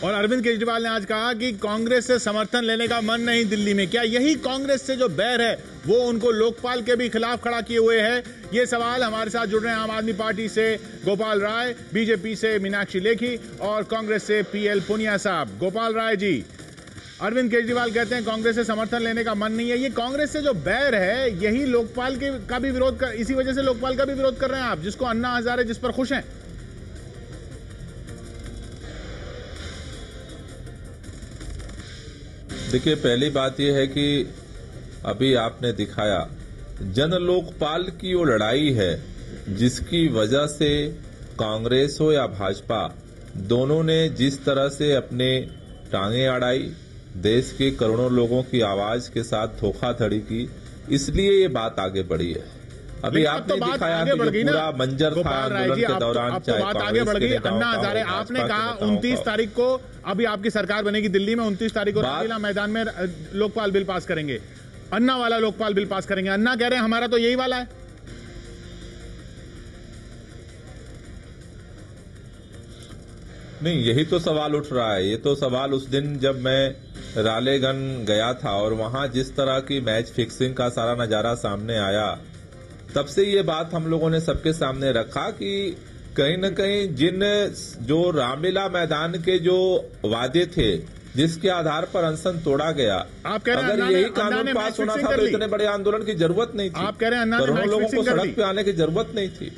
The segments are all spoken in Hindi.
और अरविंद केजरीवाल ने आज कहा कि कांग्रेस से समर्थन लेने का मन नहीं दिल्ली में। क्या यही कांग्रेस से जो बैर है वो उनको लोकपाल के भी खिलाफ खड़ा किए हुए है? ये सवाल हमारे साथ जुड़ रहे हैं आम आदमी पार्टी से गोपाल राय, बीजेपी से मीनाक्षी लेखी और कांग्रेस से पीएल पुनिया साहब। गोपाल राय जी, अरविंद केजरीवाल कहते हैं कांग्रेस से समर्थन लेने का मन नहीं है। ये कांग्रेस से जो बैर है यही लोकपाल का भी विरोध कर, इसी वजह से लोकपाल का भी विरोध कर रहे हैं आप, जिसको अन्ना हजारे जिस पर खुश हैं। देखिए, पहली बात यह है कि अभी आपने दिखाया जन लोकपाल की वो लड़ाई है जिसकी वजह से कांग्रेस हो या भाजपा, दोनों ने जिस तरह से अपने टांगे अड़ाई, देश के करोड़ों लोगों की आवाज के साथ धोखाधड़ी की, इसलिए ये बात आगे बढ़ी है। अभी आपने दिखाया कि जो पूरा मंजर था आंदोलन के दौरान, चाहे बात आगे बढ़ गई। अन्ना हजारे, आपने कहा 29 तारीख को अभी आपकी सरकार बनेगी दिल्ली में, 29 तारीख को रामलीला मैदान में लोकपाल बिल पास करेंगे, अन्ना वाला लोकपाल बिल पास करेंगे। अन्ना कह रहे हैं हमारा तो यही वाला है। नहीं, यही तो सवाल उठ रहा है। ये तो सवाल उस दिन जब मैं रालेगंज गया था और वहां जिस तरह की मैच फिक्सिंग का सारा नजारा सामने आया, तब से ये बात हम लोगों ने सबके सामने रखा कि कहीं न कहीं जो रामलीला मैदान के जो वादे थे, जिसके आधार पर अनशन तोड़ा गया, आप कह रहे हैं अगर यही कानून पास होना था तो इतने बड़े आंदोलन की जरूरत नहीं थी। आप कह रहे हैं करोड़ों लोगों को सड़क पे आने की जरूरत नहीं थी।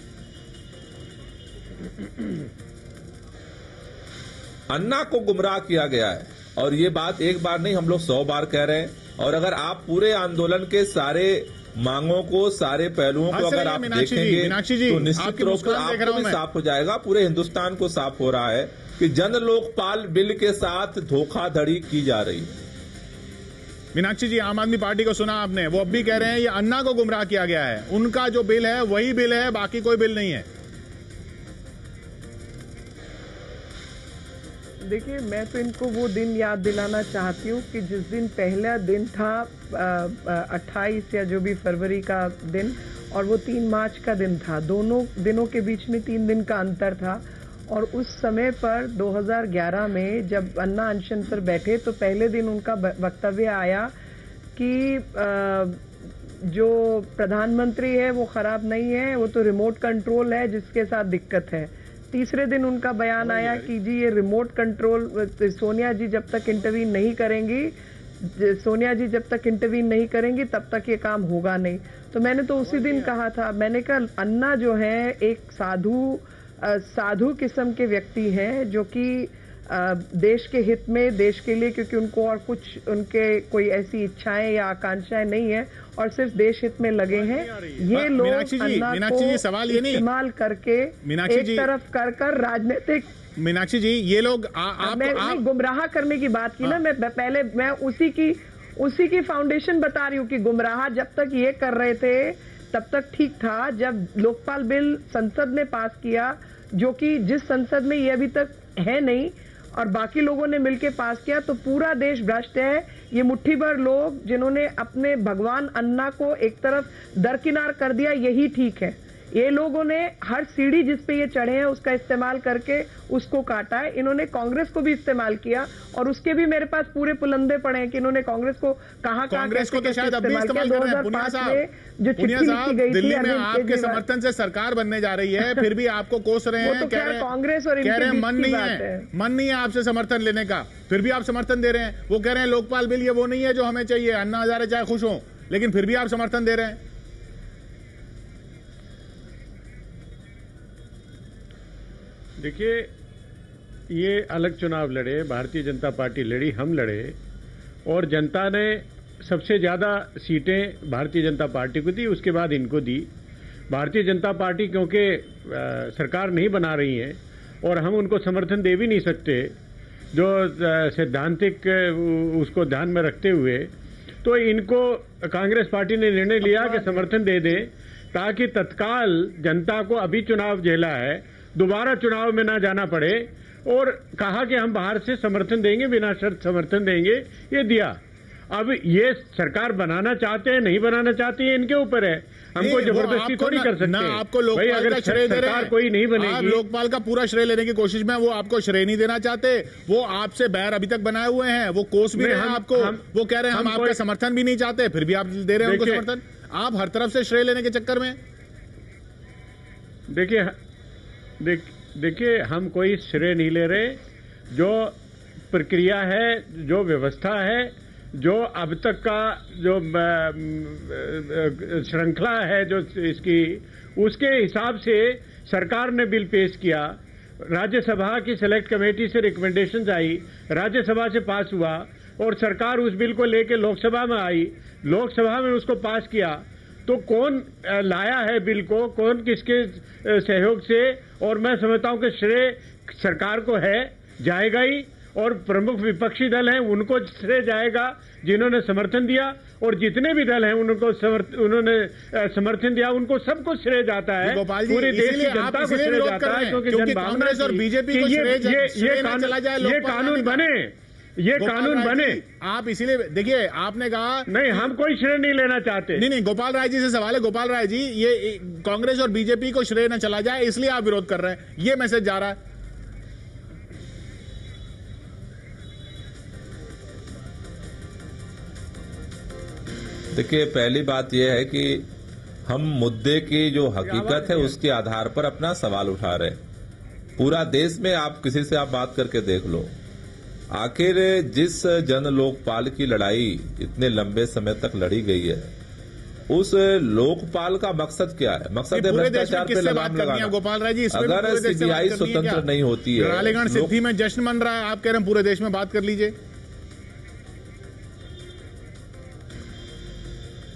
अन्ना को गुमराह किया गया है और ये बात एक बार नहीं, हम लोग 100 बार कह रहे हैं। और अगर आप पूरे आंदोलन के सारे मांगों को, सारे पहलुओं को अगर आप देखेंगे तो निश्चित रूप से आपको भी साफ हो जाएगा, पूरे हिंदुस्तान को साफ हो रहा है कि जन लोकपाल बिल के साथ धोखाधड़ी की जा रही है। मीनाक्षी जी, आम आदमी पार्टी को सुना आपने, वो अब भी कह रहे हैं ये अन्ना को गुमराह किया गया है, उनका जो बिल है वही बिल है, बाकी कोई बिल नहीं है। देखिए, मैं तो इनको वो दिन याद दिलाना चाहती हूँ कि जिस दिन पहला दिन था 28 या जो भी फरवरी का दिन, और वो 3 मार्च का दिन था, दोनों दिनों के बीच में 3 दिन का अंतर था। और उस समय पर 2011 में जब अन्ना अनशन पर बैठे तो पहले दिन उनका वक्तव्य आया कि जो प्रधानमंत्री है वो खराब नहीं है, वो तो रिमोट कंट्रोल है जिसके साथ दिक्कत है। तीसरे दिन उनका बयान आया कि जी ये रिमोट कंट्रोल, सोनिया जी जब तक इंटरवीन नहीं करेंगी, तब तक ये काम होगा नहीं। तो मैंने तो उसी दिन कहा था, मैंने कहा अन्ना जो है एक साधु किस्म के व्यक्ति हैं जो कि देश के हित में, देश के लिए, क्योंकि उनको और कुछ उनके कोई ऐसी इच्छाएं या आकांक्षाएं नहीं है और सिर्फ देश हित में लगे हैं। ये लोग अन्ना को सवाल ये नहीं इस्तेमाल करके एक तरफ कर राजनीतिक, मीनाक्षी जी ये लोग मैं गुमराह करने की बात की ना, मैं उसी की फाउंडेशन बता रही हूँ कि गुमराह जब तक ये कर रहे थे तब तक ठीक था। जब लोकपाल बिल संसद ने पास किया, जो कि जिस संसद में ये अभी तक है नहीं, और बाकी लोगों ने मिलकर पास किया, तो पूरा देश भ्रष्ट है। ये मुट्ठी भर लोग जिन्होंने अपने भगवान अन्ना को एक तरफ दरकिनार कर दिया, यही ठीक है। ये लोगों ने हर सीढ़ी जिस पे ये चढ़े हैं उसका इस्तेमाल करके उसको काटा है। इन्होंने कांग्रेस को भी इस्तेमाल किया और उसके भी मेरे पास पूरे पुलंदे पड़े हैं कि इन्होंने कांग्रेस को कांग्रेस को तो शायद अभी इस्तेमाल कर रहे हैं। पुनिया साहब, दिल्ली में आपके समर्थन से सरकार बनने जा रही है, फिर भी आपको कोस रहे हैं, कह रहे हैं मन नहीं है आपसे समर्थन लेने का, फिर भी आप समर्थन दे रहे हैं। वो कह रहे हैं लोकपाल बिल ये वो नहीं है जो हमें चाहिए, अन्ना हजारे चाहे खुश हो, लेकिन फिर भी आप समर्थन दे रहे हैं। देखिए, ये अलग चुनाव लड़े, भारतीय जनता पार्टी लड़ी, हम लड़े, और जनता ने सबसे ज़्यादा सीटें भारतीय जनता पार्टी को दी, उसके बाद इनको दी। भारतीय जनता पार्टी क्योंकि सरकार नहीं बना रही है और हम उनको समर्थन दे भी नहीं सकते, जो सैद्धांतिक उसको ध्यान में रखते हुए, तो इनको कांग्रेस पार्टी ने निर्णय लिया कि समर्थन दे दें ताकि तत्काल जनता को अभी चुनाव झेला है, दोबारा चुनाव में ना जाना पड़े, और कहा कि हम बाहर से समर्थन देंगे, बिना शर्त समर्थन देंगे। ये दिया। अब ये सरकार बनाना चाहते हैं नहीं बनाना चाहती है इनके ऊपर है, हमको जबरदस्ती थोड़ी कर सकते ना हैं। आपको लोकपाल का श्रेय दे रहे हैं, कोई नहीं बनेगी, आप लोकपाल का पूरा श्रेय लेने की कोशिश में, वो आपको श्रेय नहीं देना चाहते, वो आपसे बैर अभी तक बनाए हुए हैं, वो कोस भी रहे हैं आपको, वो कह रहे हैं हम आपका समर्थन भी नहीं चाहते, फिर भी आप दे रहे हैं उनको समर्थन। आप हर तरफ से श्रेय लेने के चक्कर में। देखिए हम कोई श्रेय नहीं ले रहे, जो प्रक्रिया है, जो व्यवस्था है, जो अब तक का जो श्रृंखला है जो इसकी, उसके हिसाब से सरकार ने बिल पेश किया, राज्यसभा की सेलेक्ट कमेटी से रिकमेंडेशंस आई, राज्यसभा से पास हुआ और सरकार उस बिल को लेकर लोकसभा में आई, लोकसभा में उसको पास किया। तो कौन लाया है बिल को, कौन किसके सहयोग से, और मैं समझता हूं कि श्रेय सरकार को है, जाएगा ही, और प्रमुख विपक्षी दल हैं उनको श्रेय जाएगा जिन्होंने समर्थन दिया, और जितने भी दल हैं उन्होंने समर्थन दिया, उनको सबको श्रेय जाता है, पूरे देश की जनता को श्रेय जाता है, क्योंकि कांग्रेस और बीजेपी को ये कानून बने, ये कानून बने। आप इसीलिए देखिए, आपने कहा नहीं हम कोई श्रेय नहीं लेना चाहते। नहीं, गोपाल राय जी से सवाल है। गोपाल राय जी, ये कांग्रेस और बीजेपी को श्रेय न चला जाए इसलिए आप विरोध कर रहे हैं, ये मैसेज जा रहा है। देखिए, पहली बात यह है कि हम मुद्दे की जो हकीकत है उसके आधार पर अपना सवाल उठा रहे हैं। पूरा देश में आप किसी से आप बात करके देख लो, आखिर जिस जन लोकपाल की लड़ाई इतने लंबे समय तक लड़ी गई है, उस लोकपाल का मकसद क्या है? मकसद है भ्रष्टाचार पे लगाम लगाना। गोपाल राय जी, अगर सीबीआई स्वतंत्र नहीं होती है, रालेगण सिद्धि में जश्न मन रहा है, आप कह रहे हैं पूरे देश में बात कर लीजिए।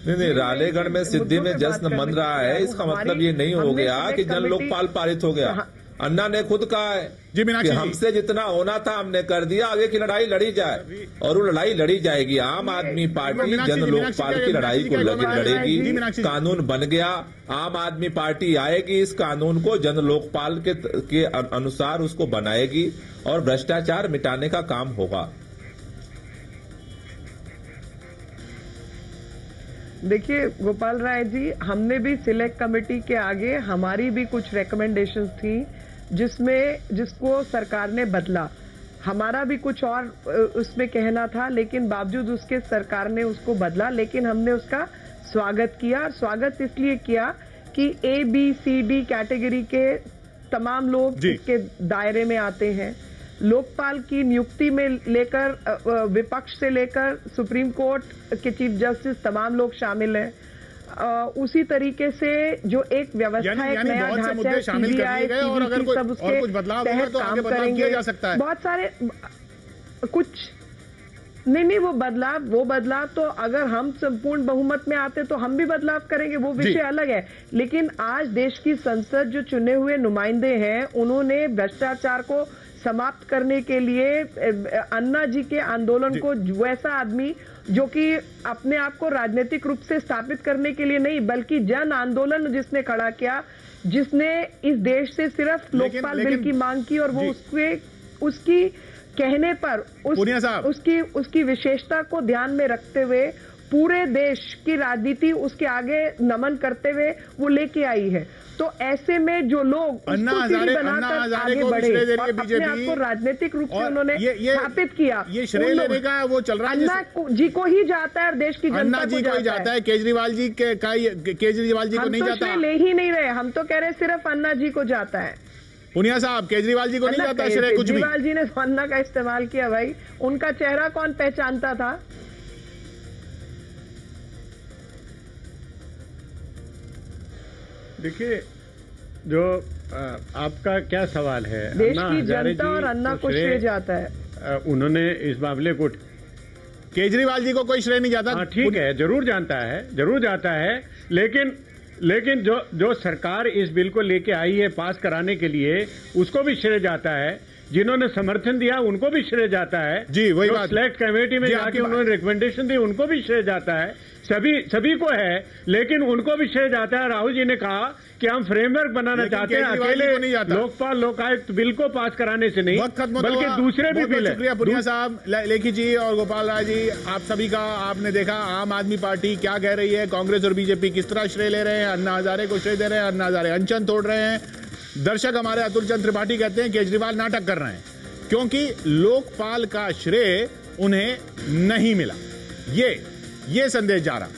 नहीं, रालेगढ़ में सिद्धि में जश्न मन रहा है, इसका मतलब ये नहीं हो गया कि जन लोकपाल पारित हो गया। अन्ना ने खुद कहा है कि हमसे जितना होना था हमने कर दिया, आगे की लड़ाई लड़ी जाए, और वो लड़ाई लड़ी जाएगी। आम आदमी पार्टी जन लोकपाल की लड़ाई को लड़ेगी। कानून बन गया, आम आदमी पार्टी आएगी, इस कानून को जन लोकपाल के अनुसार उसको बनाएगी और भ्रष्टाचार मिटाने का काम होगा। देखिए गोपाल राय जी, हमने भी सिलेक्ट कमेटी के आगे हमारी भी कुछ रिकमेंडेशंस थी जिसको सरकार ने बदला। हमारा भी कुछ और उसमें कहना था, लेकिन बावजूद उसके सरकार ने उसको बदला, लेकिन हमने उसका स्वागत किया। स्वागत इसलिए किया कि A, B, C, D category के तमाम लोग इसके दायरे में आते हैं। लोकपाल की नियुक्ति में लेकर विपक्ष से लेकर सुप्रीम कोर्ट के चीफ जस्टिस तमाम लोग शामिल हैं। उसी तरीके से जो एक व्यवस्था है, नया ढांचा है, सीबीआई, सीबीसी, सब उसके तहत काम करेंगे। बहुत सारे कुछ नहीं, वो बदलाव तो अगर हम संपूर्ण बहुमत में आते तो हम भी बदलाव करेंगे, वो विषय अलग है। लेकिन आज देश की संसद जो चुने हुए नुमाइंदे हैं, उन्होंने भ्रष्टाचार को समाप्त करने के लिए अन्ना जी के आंदोलन को, वैसा आदमी जो कि अपने आप को राजनीतिक रूप से स्थापित करने के लिए नहीं, बल्कि जन आंदोलन जिसने खड़ा किया, जिसने इस देश से सिर्फ लोकपाल बिल की मांग की, और वो उसकी कहने पर उसकी विशेषता को ध्यान में रखते हुए पूरे देश की राजनीति उसके आगे नमन करते हुए वो लेके आई है। तो ऐसे में जो लोग अन्ना हजारे को बढ़े श्रेय और अपने आप को राजनीतिक रूप से उन्होंने स्थापित किया, ये श्रेय लेने का वो चल रहा है। अन्ना जी को ही जाता है और देश की जनता को जाता है। केजरीवाल जी को नहीं जाता। ले ही नहीं रहे, हम तो कह रहे सिर्फ अन्ना जी को जाता है। पुनिया साहब, केजरीवाल जी को नहीं जाता श्रेय कुछ भी। केजरीवाल जी ने अन्ना का इस्तेमाल किया भाई, उनका चेहरा कौन पहचानता था? देखिए, जो आपका क्या सवाल है, देश की जनता और अन्ना को श्रेय जाता है। उन्होंने इस मामले को, केजरीवाल जी को कोई श्रेय नहीं जाता। ठीक है, जरूर जाता है, लेकिन जो सरकार इस बिल को लेके आई है पास कराने के लिए, उसको भी श्रेय जाता है। जिन्होंने समर्थन दिया उनको भी श्रेय जाता है। जी, वही बात। सिलेक्ट कमेटी में जाके उन्होंने रिकमेंडेशन दी उनको भी श्रेय जाता है। सभी को है, लेकिन उनको भी श्रेय जाता है। राहुल जी ने कहा कि हम फ्रेमवर्क बनाना चाहते हैं, अकेले लोकपाल लोकायुक्त बिल को पास कराने से नहीं, बल्कि दूसरे भी बिल है। शुक्रिया पुनिया साहब, लेखी जी और गोपाल राय जी, आप सभी का आपने देखा आम आदमी पार्टी क्या कह रही है, कांग्रेस और बीजेपी किस तरह श्रेय ले रहे हैं, अन्ना हजारे को श्रेय दे रहे हैं, अन्ना हजारे अनशन तोड़ रहे हैं। दर्शक हमारे अतुल चंद्र त्रिपाठी कहते हैं केजरीवाल नाटक कर रहे हैं क्योंकि लोकपाल का श्रेय उन्हें नहीं मिला। ये संदेश जा रहा।